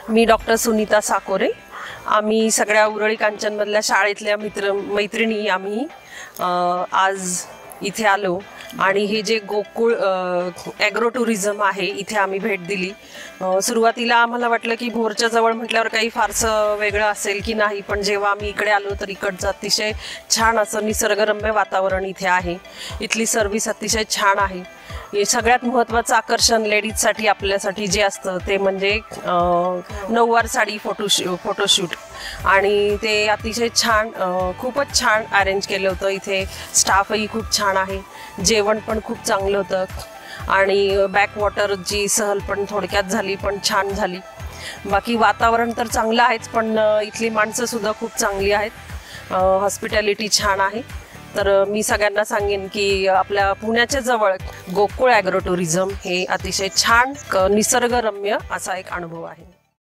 मी doctor Sunita Sakore. आम्ही सगळ्या उरळी कांचनमधल्या शाळेतल्या मैत्रिणी आम्ही आज इथे आलो आणि हे जे गोकुळ ॲग्रो टुरिझम आहे इथे आम्ही भेट दिली। सुरुवातीला आम्हाला वाटलं की भोरच्या जवळ म्हटल्यावर काही फारसं वेगळं असेल की नाही, पण जेव्हा आम्ही इकडे आलो तर इकडचं अतिशय छान असं निसर्गरम्य वातावरण इथे आहे। इथली सर्व्हिस अतिशय छान आहे। हे सगळ्यात महत्त्वाचं आकर्षण लेडीजसाठी आपल्यासाठी जे असतं ते म्हणजे नऊवार साडी फोटोशूट, आणि ते अतिशय छान खूपच छान अरेंज केलं होतं। इथे स्टाफही खूप छान आहे, जेवण पण खूप चांगलं होतं आणि बॅकवॉटरची सहल पण थोडक्यात झाली पण छान झाली। बाकी वातावरण तर चांगलं आहेच, पण इथली माणसंसुद्धा खूप चांगली आहेत, हॉस्पिटॅलिटी छान आहे। तर मी सगळ्यांना सांगेन की आपल्या पुण्याच्या जवळ गोकुळ ॲग्रो टुरिझम हे अतिशय छान निसर्गरम्य असा एक अनुभव आहे।